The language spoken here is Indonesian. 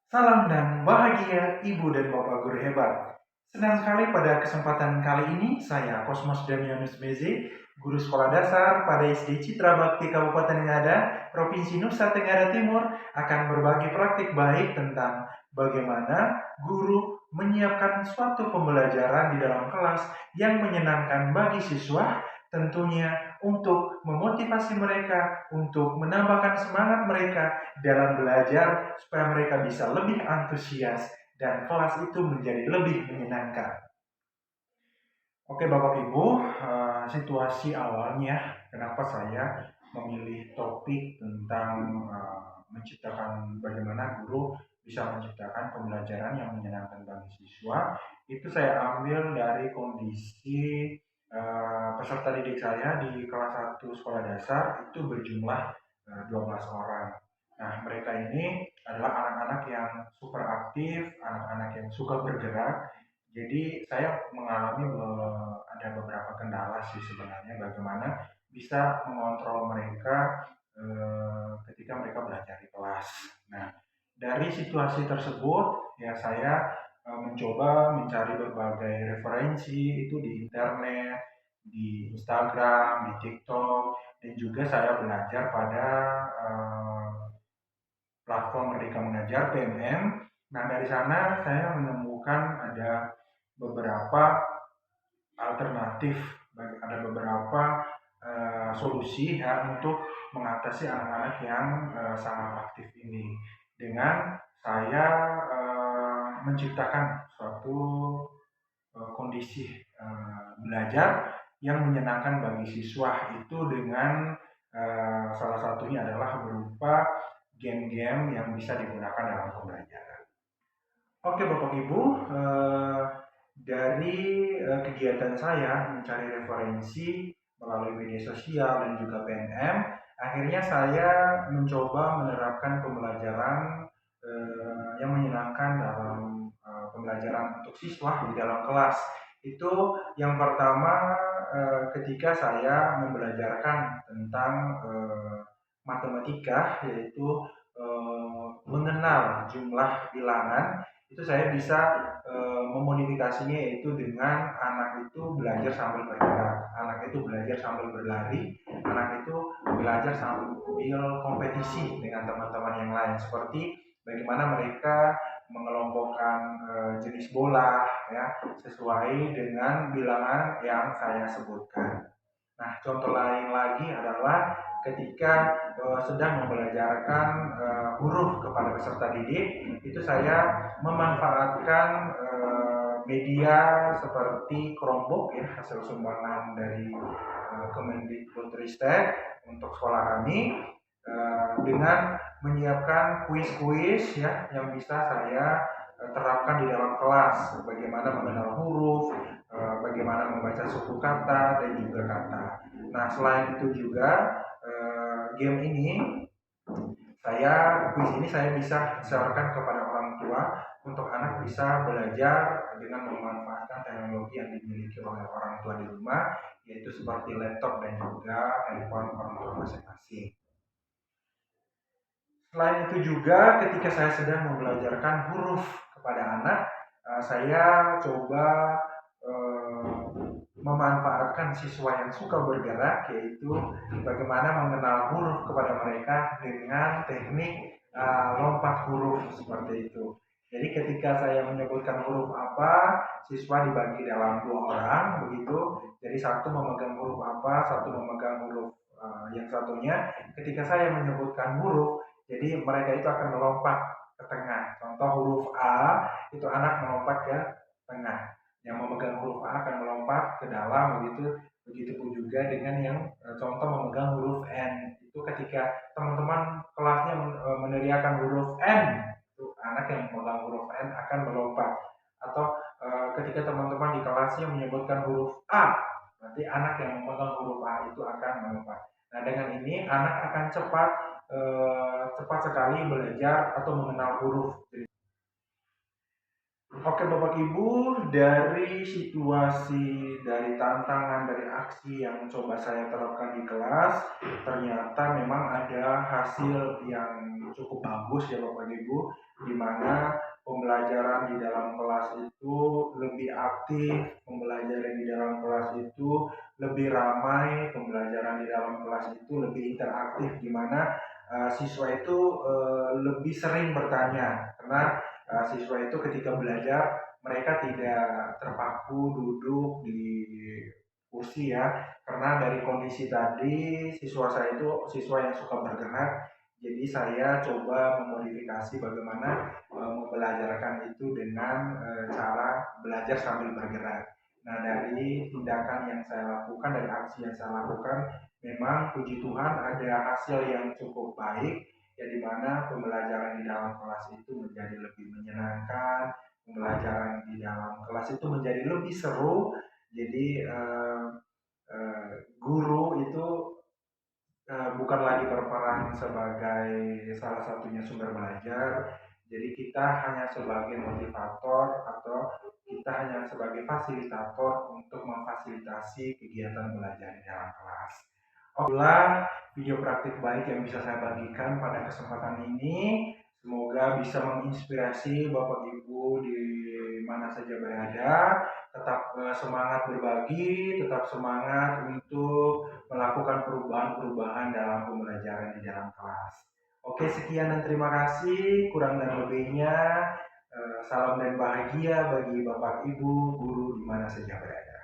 Salam dan bahagia Ibu dan Bapak guru hebat. Senang sekali pada kesempatan kali ini saya Kosmas Damianus Beze, guru sekolah dasar pada SD Citra Bakti Kabupaten Ngada, Provinsi Nusa Tenggara Timur, akan berbagi praktik baik tentang bagaimana guru menyiapkan suatu pembelajaran di dalam kelas yang menyenangkan bagi siswa, tentunya untuk memotivasi mereka, untuk menambahkan semangat mereka dalam belajar supaya mereka bisa lebih antusias dan kelas itu menjadi lebih menyenangkan. Oke Bapak Ibu, situasi awalnya kenapa saya memilih topik tentang menciptakan bagaimana guru bisa menciptakan pembelajaran yang menyenangkan bagi siswa, itu saya ambil dari kondisi peserta didik saya di kelas 1 sekolah dasar itu berjumlah 12 orang. Nah, mereka ini adalah anak-anak yang super aktif, anak-anak yang suka bergerak. Jadi saya mengalami ada beberapa kendala sih sebenarnya bagaimana bisa mengontrol mereka ketika mereka belajar di kelas. Nah, dari situasi tersebut ya saya mencoba mencari berbagai referensi itu di internet, di Instagram, di TikTok, dan juga saya belajar pada platform Merdeka Mengajar PMM. Nah, dari sana saya menemukan ada beberapa alternatif, ada beberapa solusi ya untuk mengatasi anak-anak yang sangat aktif ini dengan saya menciptakan suatu kondisi belajar yang menyenangkan bagi siswa itu dengan salah satunya adalah berupa game-game yang bisa digunakan dalam pembelajaran. Oke Bapak Ibu, dari kegiatan saya mencari referensi melalui media sosial dan juga PNM, akhirnya saya mencoba menerapkan pembelajaran yang menyenangkan dalam pembelajaran untuk siswa di dalam kelas. Itu yang pertama ketika saya membelajarkan tentang matematika, yaitu mengenal jumlah bilangan, itu saya bisa memodifikasinya yaitu dengan anak itu belajar sambil bergerak, anak itu belajar sambil berlari, anak itu belajar sambil kompetisi dengan teman-teman yang lain, seperti bagaimana mereka mengelompokkan jenis bola ya sesuai dengan bilangan yang saya sebutkan. Nah, contoh lain lagi adalah ketika sedang membelajarkan huruf kepada peserta didik, itu saya memanfaatkan media seperti Chromebook ya, hasil sumbangan dari Kemendikbudristek untuk sekolah kami dengan menyiapkan kuis-kuis ya yang bisa saya terapkan di dalam kelas, bagaimana mengenal huruf, bagaimana membaca suku kata dan juga kata. Nah, selain itu juga game ini kuis ini saya bisa sewarkan kepada orang tua untuk anak bisa belajar dengan memanfaatkan teknologi yang dimiliki oleh orang tua di rumah, yaitu seperti laptop dan juga handphone orang tua masing-masing. Selain itu juga ketika saya sedang membelajarkan huruf kepada anak, saya coba memanfaatkan siswa yang suka bergerak, yaitu bagaimana mengenal huruf kepada mereka dengan teknik lompat huruf seperti itu. Jadi ketika saya menyebutkan huruf apa, siswa dibagi dalam dua orang begitu. Jadi satu memegang huruf apa, satu memegang huruf yang satunya. Ketika saya menyebutkan huruf, jadi mereka itu akan melompat ke tengah. Contoh huruf A, itu anak melompat ke tengah. Yang memegang huruf A akan melompat ke dalam begitu. Begitupun juga dengan yang contoh memegang huruf N. Itu ketika teman-teman kelasnya meneriakan huruf N, itu anak yang memegang huruf N akan melompat. Atau ketika teman-teman di kelasnya menyebutkan huruf A, nanti anak yang memegang huruf A itu akan melompat. Nah, dengan ini anak akan cepat sekali belajar atau mengenal huruf. Oke Bapak Ibu, dari situasi, dari tantangan, dari aksi yang coba saya terapkan di kelas, ternyata memang ada hasil yang cukup bagus ya Bapak Ibu. di mana pembelajaran di dalam kelas itu lebih aktif, pembelajaran di dalam kelas itu lebih ramai, pembelajaran di dalam kelas itu lebih interaktif, di mana siswa itu lebih sering bertanya, karena siswa itu ketika belajar mereka tidak terpaku duduk di kursi ya, karena dari kondisi tadi siswa saya itu siswa yang suka bergerak, jadi saya coba memodifikasi bagaimana membelajarkan itu dengan cara belajar sambil bergerak. Nah, dari tindakan yang saya lakukan, dari aksi yang saya lakukan, memang puji Tuhan ada hasil yang cukup baik, ya, di mana pembelajaran di dalam kelas itu menjadi lebih menyenangkan, pembelajaran di dalam kelas itu menjadi lebih seru. Jadi guru itu bukan lagi berperan sebagai salah satunya sumber belajar, jadi kita hanya sebagai motivator atau kita hanya sebagai fasilitator untuk memfasilitasi kegiatan belajar di dalam kelas. Itulah video praktik baik yang bisa saya bagikan pada kesempatan ini. Semoga bisa menginspirasi Bapak Ibu di mana saja berada. Tetap semangat berbagi, tetap semangat untuk melakukan perubahan-perubahan dalam pembelajaran di dalam kelas. Oke, sekian dan terima kasih. Kurang dan lebihnya, salam dan bahagia bagi Bapak Ibu guru di mana saja berada.